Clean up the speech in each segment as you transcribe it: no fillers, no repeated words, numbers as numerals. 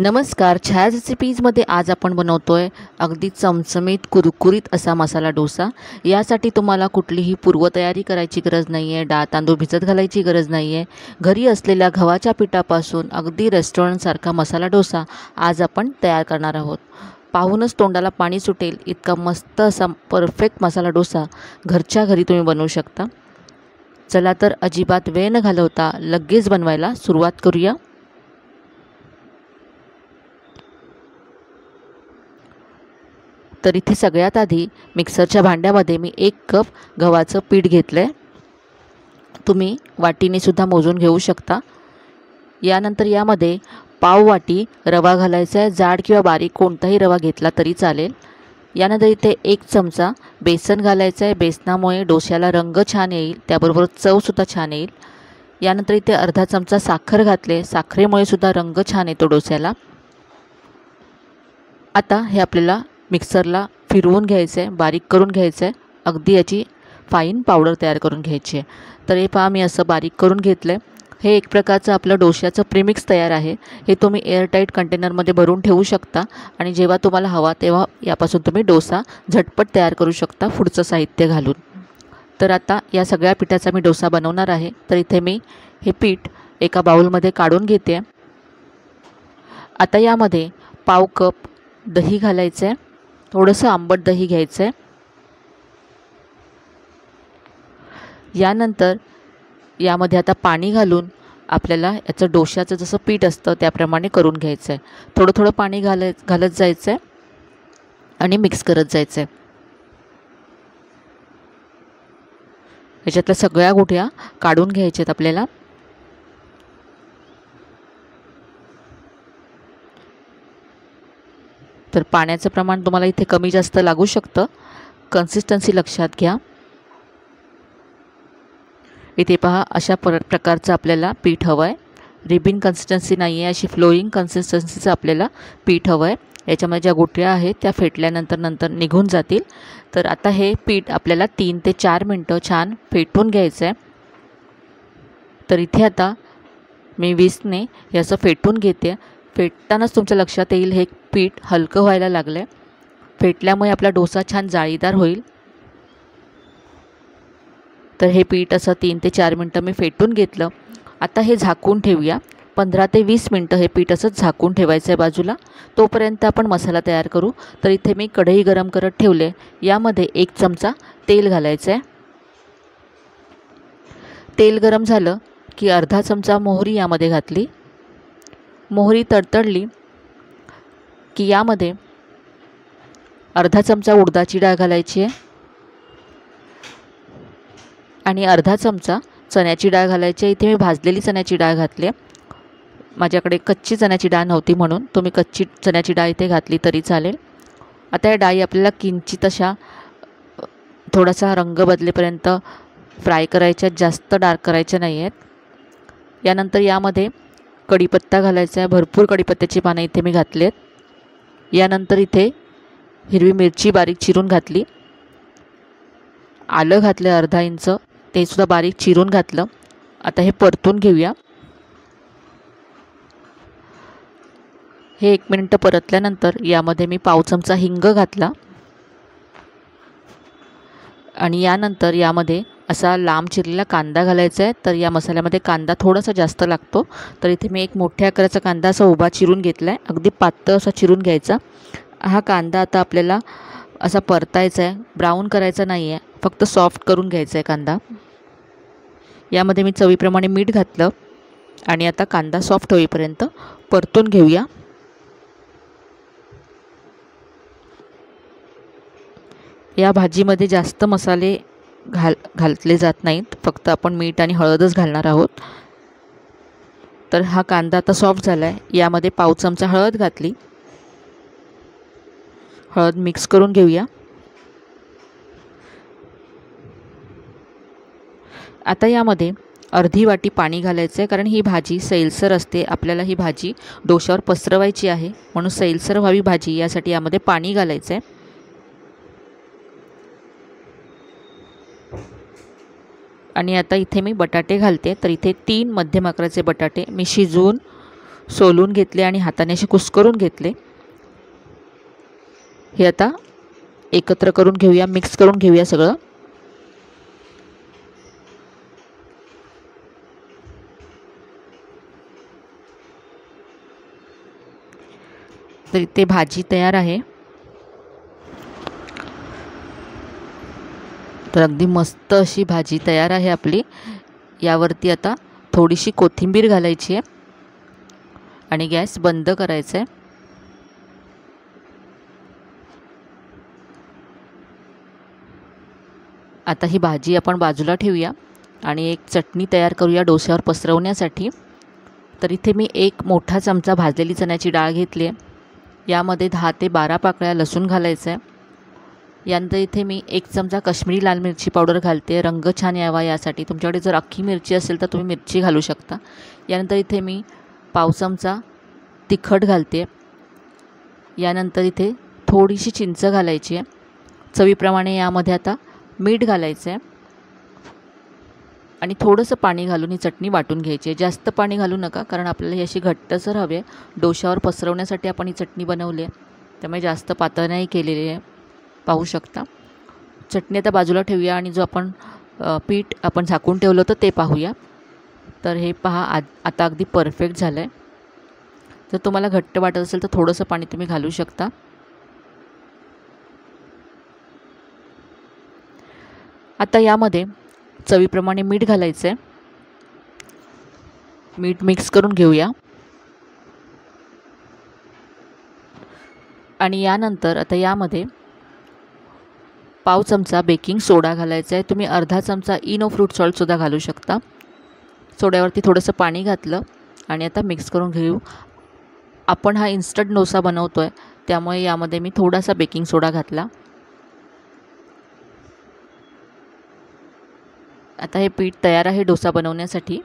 नमस्कार. छायाज रेसिपीजमध्ये आज आपण बनवतोय अगदी चमचमीत कुरकुरीत असा मसाला डोसा. यासाठी तुम्हाला कुठलीही पूर्वतयारी करायची गरज नाही आहे. डाळ तांदूळ भिजत घालायची गरज नाही आहे. घरी असलेल्या गव्हाच्या पिठापासून अगदी रेस्टॉरंटसारखा मसाला डोसा आज आपण तयार करणार आहोत. पाहूनच तोंडाला पाणी सुटेल इतका मस्त असा परफेक्ट मसाला डोसा घरच्या घरी तुम्ही बनवू शकता. चला तर अजिबात वेळ न घालवता लगेच बनवायला सुरुवात करूया. तर इथे सगळ्यात आधी मिक्सरच्या भांड्यामध्ये मी 1 कप गव्हाचं पीठ घेतलं आहे. तुम्ही वाटीने सुद्धा मोजून घेऊ शकता. यानंतर यामध्ये पाव वाटी रवा घालायचा आहे. जाड किंवा बारीक कोणताही रवा घेतला तरी चालेल. यानंतर इथे 1 चमचा बेसन घालायचं आहे. बेसनामुळे डोश्याला रंग छान येईल, त्याबरोबर चवसुद्धा छान येईल. यानंतर इथे अर्धा चमचा साखर घातले. साखरेमुळे सुद्धा रंग छान येतो डोस्याला. आता हे आपल्याला मिक्सरला फिरवून घ्यायचं आहे, बारीक करून घ्यायचं आहे. अगदी याची फाईन पावडर तयार करून घ्यायची आहे. तर हे पहा मी असं बारीक करून घेतलं आहे. हे एक प्रकारचं आपलं डोश्याचं प्रीमिक्स तयार आहे. हे तुम्ही एअरटाईट कंटेनरमध्ये भरून ठेवू शकता आणि जेव्हा तुम्हाला हवा तेव्हा यापासून तुम्ही डोसा झटपट तयार करू शकता पुढचं साहित्य घालून. तर आता या सगळ्या पिठाचा मी डोसा बनवणार आहे. तर इथे मी हे पीठ एका बाउलमध्ये काढून घेते. आता यामध्ये पाव कप दही घालायचं आहे. थोडंसं आंबट दही घ्यायचं आहे. यानंतर यामध्ये आता पाणी घालून आपल्याला याचं डोश्याचं जसं पीठ असतं त्याप्रमाणे करून घ्यायचं आहे. थोडं थोडं पाणी घालत जायचं आहे आणि मिक्स करत जायचं आहे. याच्यातल्या सगळ्या गुठळ्या काढून घ्यायच्या आहेत आपल्याला. तर पाण्याचं प्रमाण तुम्हाला इथे कमी जास्त लागू शकतं. कन्सिस्टन्सी लक्षात घ्या. इथे पहा अशा प्रकारचं आपल्याला पीठ हवं आहे. रिबिन कन्सिस्टन्सी नाही आहे, अशी फ्लोईंग कन्सिस्टन्सीचं आपल्याला पीठ हवं आहे. याच्यामध्ये ज्या गुठळ्या आहेत त्या फेटल्यानंतर निघून जातील. तर आता हे पीठ आपल्याला 3 ते 4 मिनटं छान फेटून घ्यायचं आहे. तर इथे आता मी विस्कने हे असं फेटून घेते. फेटतानाच तुमच्या लक्षात येईल हे पीठ हलकं व्हायला लागलं आहे. फेटल्यामुळे आपला डोसा छान जाळीदार होईल. तर हे पीठ असं 3 ते 4 मिनटं मी फेटून घेतलं. आता हे झाकून ठेवूया. 15 ते 20 मिनटं हे पीठ असंच झाकून ठेवायचं आहे बाजूला. तोपर्यंत आपण मसाला तयार करू. तर इथे मी कढई गरम करत ठेवले. यामध्ये 1 चमचा तेल घालायचं आहे. तेल गरम झालं की अर्धा चमचा मोहरी यामध्ये घातली. मोहरी तडतडली की यामध्ये अर्धा चमचा उडदाची डाळ घालायची आहे आणि अर्धा चमचा चण्याची डाळ घालायची आहे. इथे मी भाजलेली चण्याची डाळ घातली आहे. माझ्याकडे कच्ची चण्याची डाळ नव्हती म्हणून तुम्ही कच्ची चण्याची डाळ इथे घातली तरी चालेल. आता या डाळी आपल्याला किंचित अशा थोडासा रंग बदलेपर्यंत फ्राय करायच्या, जास्त डार्क करायच्या नाही आहेत. यानंतर यामध्ये कढीपत्ता घालायचा आहे. भरपूर कढीपत्त्याची पानं इथे मी घातली आहेत. यानंतर इथे हिरवी मिरची बारीक चिरून घातली. आलं घातलं अर्धा इंच, ते सुद्धा बारीक चिरून घातलं. आता हे परतून घेऊया. हे 1 मिनिट परतल्यानंतर यामध्ये मी पाव चमचा हिंग घातला आणि यानंतर यामध्ये असा लांब चिरलेला कांदा घालायचा आहे. तर या मसाल्यामध्ये कांदा थोडासा जास्त लागतो. तर इथे मी एक मोठ्या आकाराचा कांदा असा उभा चिरून घेतला आहे. अगदी पातळ असा चिरून घ्यायचा. हा कांदा आता आपल्याला असा परतायचा आहे, ब्राऊन करायचा नाही आहे, फक्त सॉफ्ट करून घ्यायचा आहे कांदा. यामध्ये मी चवीप्रमाणे मीठ घातलं आणि आता कांदा सॉफ्ट होईपर्यंत परतून घेऊया. या भाजीमध्ये जास्त मसाले घातले जात नाहीत, फक्त आपण मीठ आणि हळदच घालणार आहोत. तर हा कांदा आता सॉफ्ट झाला आहे. यामध्ये पाव चमचा हळद घातली. हळद मिक्स करून घेऊया. आता यामध्ये अर्धी वाटी पाणी घालायचं आहे, कारण ही भाजी सैलसर असते. आपल्याला ही भाजी डोश्यावर पसरवायची आहे, म्हणून सैलसर व्हावी भाजी यासाठी यामध्ये पाणी घालायचं आहे. आणि आता इथे मी बटाटे घालते. तर इथे 3 मध्यम आकाराचे बटाटे मी शिजवून सोलून घेतले आणि हाताने असे कुस्करून घेतले. हे आता एकत्र करून घेऊया, मिक्स करून घेऊया सगळं. तर इथे भाजी तयार आहे. तर अगदी मस्त अशी भाजी तयार आहे आपली. यावरती आता थोडीशी कोथिंबीर घालायची आहे आणि गॅस बंद करायचा आहे. आता ही भाजी आपण बाजूला ठेवूया आणि एक चटणी तयार करूया डोश्यावर पसरवण्यासाठी. तर इथे मी एक मोठा चमचा भाजलेली चण्याची डाळ घेतली आहे. यामध्ये 10 ते 12 पाकळ्या लसूण घालायचा आहे. यानंतर इथे मी 1 चमचा काश्मीरी लाल मिरची पावडर घालते, रंग छान यावा यासाठी. तुमच्याकडे जर अख्खी मिरची असेल तर तुम्ही मिरची घालू शकता. यानंतर इथे मी पाव चमचा तिखट घालते. यानंतर इथे थोडीशी चिंच घालायची आहे. चवीप्रमाणे यामध्ये आता मीठ घालायचं आहे आणि थोडंसं पाणी घालून ही चटणी वाटून घ्यायची आहे. जास्त पाणी घालू नका, कारण आपल्याला ही अशी घट्टसर हवी आहे. डोश्यावर पसरवण्यासाठी आपण ही चटणी बनवली आहे, त्यामुळे जास्त पातळ नाही केलेली आहे. पाहू शकता. चटणी आता बाजूला ठेवूया आणि जो आपण पीठ आपण झाकून ठेवलं होतं ते पाहूया. तर हे पहा आता अगदी परफेक्ट झालं आहे. जर तुम्हाला घट्ट वाटत असेल तर थोडंसं पाणी तुम्ही घालू शकता. आता यामध्ये चवीप्रमाणे मीठ घालायचं आहे. मीठ मिक्स करून घेऊया आणि यानंतर आता यामध्ये पाव चमचा बेकिंग सोडा घालायचा आहे. तुम्ही अर्धा चमचा इनो फ्रूट सॉल्टसुद्धा घालू शकता. सोड्यावरती थोडंसं पाणी घातलं आणि आता मिक्स करून घेऊ. आपण हा इन्स्टंट डोसा बनवतो आहे, त्यामुळे यामध्ये मी थोडासा बेकिंग सोडा घातला. आता हे पीठ तयार आहे डोसा बनवण्यासाठी.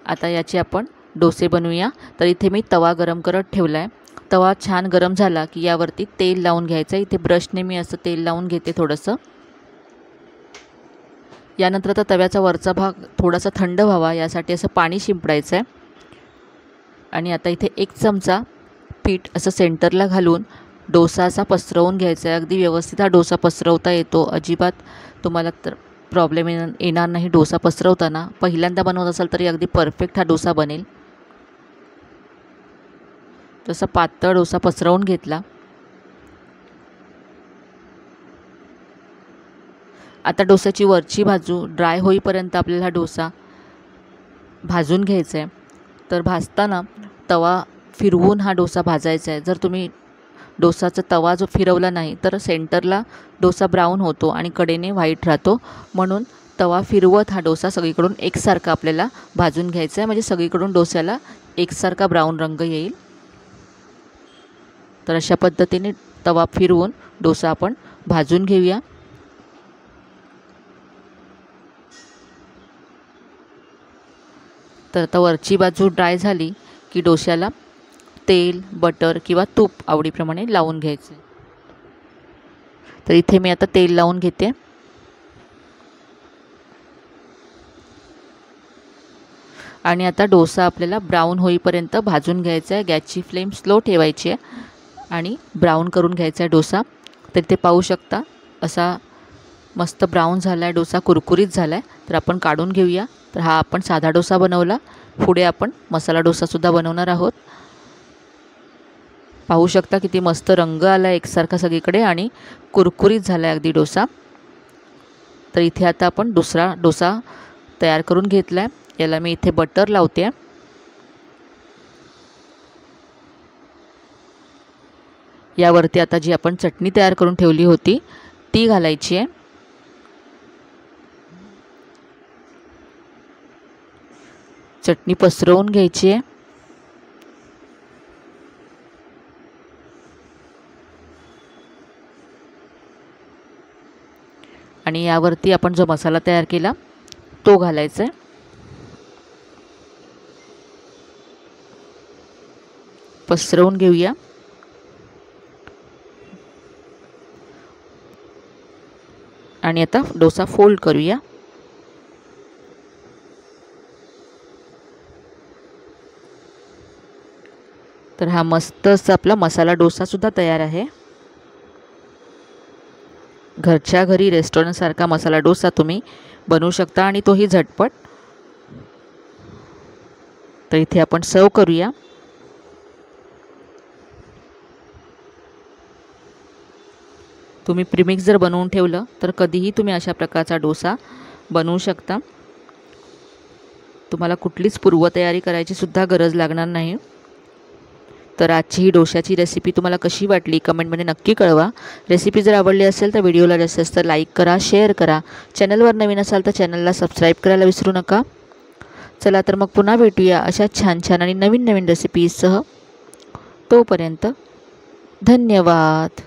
आता याचे आपण डोसे बनवूया. तर इथे मी तवा गरम करत ठेवला आहे. तवा छान गरम झाला की यावरती तेल लावून घ्यायचं आहे. इथे ब्रशने मी असं तेल लावून घेते थोडंसं. यानंतर आता तव्याचा वरचा भाग थोडासा थंड व्हावा यासाठी असं पाणी शिंपडायचं आहे आणि आता इथे 1 चमचा पीठ असं सेंटरला घालून डोसा असा पसरवून घ्यायचा आहे. अगदी व्यवस्थित हा डोसा पसरवता येतो. अजिबात तुम्हाला तर प्रॉब्लेम येणार नाही डोसा पसरवताना. पहिल्यांदा बनवत असाल तरी अगदी परफेक्ट हा डोसा बनेल. तसा पातळ डोसा पसरवून घेतला. आता डोस्याची वरची बाजू ड्राय होईपर्यंत आपल्याला हा डोसा भाजून घ्यायचा आहे. तर भाजताना तवा फिरवून हा डोसा भाजायचा आहे. जर तुम्ही डोसाचा तवा जो फिरवला नाही तर सेंटरला डोसा ब्राऊन होतो आणि कडेने व्हाईट राहतो. म्हणून तवा फिरवत हा डोसा सगळीकडून एकसारखा आपल्याला भाजून घ्यायचा आहे, म्हणजे सगळीकडून डोस्याला एकसारखा ब्राऊन रंग येईल. तर अशा पद्धतीने तवा फिरवून डोसा आपण भाजून घेऊया. तर आता वरची बाजू ड्राय झाली की डोश्याला तेल, बटर किंवा तूप आवडीप्रमाणे लावून घ्यायचे. तर इथे मी आता तेल लावून घेते. आणि आता डोसा आपल्याला ब्राऊन होईपर्यंत भाजून घ्यायचा आहे. गॅसची फ्लेम स्लो ठेवायची आहे आणि ब्राऊन करून घ्यायचा आहे डोसा. तर ते पाहू शकता असा मस्त ब्राऊन झाला आहे डोसा, कुरकुरीत झाला आहे. तर आपण काढून घेऊया. तर हा आपण साधा डोसा बनवला. पुढे आपण मसाला डोसासुद्धा बनवणार आहोत. पाहू शकता किती मस्त रंग आला आहे एकसारखा सगळीकडे आणि कुरकुरीत झाला आहे अगदी डोसा. तर इथे आता आपण दुसरा डोसा तयार करून घेतला आहे. याला मी इथे बटर लावते. यावरती आता जी आपण चटणी तयार करून ठेवली होती ती घालायची आहे. चटणी पसरवून घ्यायची आहे. आणि यावरती आपण जो मसाला तयार केला तो घालायचा आहे. पसरवून घेऊया. आणि आता डोसा फोल्ड करूया. तर हा मस्त असा आपला मसाला डोसासुद्धा तयार आहे. घरच्या घरी रेस्टॉरंटसारखा मसाला डोसा तुम्ही बनवू शकता आणि तोही झटपट. तर इथे आपण सर्व करूया. तुम्ही प्रीमिक्स जर बनवून ठेवलं तर कधीही तुम्ही अशा प्रकारचा डोसा बनवू शकता. तुम्हाला कुठलीच पूर्वतयारी करायची सुद्धा गरज लागणार नाही. तर आजची ही डोशाची रेसिपी तुम्हाला कशी वाटली कमेंटमध्ये नक्की कळवा. रेसिपी जर आवडली असेल तर व्हिडिओला जास्तीत जास्त लाईक करा, शेअर करा. चॅनलवर नवीन असाल तर चॅनलला सबस्क्राईब करायला विसरू नका. चला तर मग पुन्हा भेटूया अशा छान छान आणि नवीन नवीन रेसिपीजसह. तोपर्यंत धन्यवाद.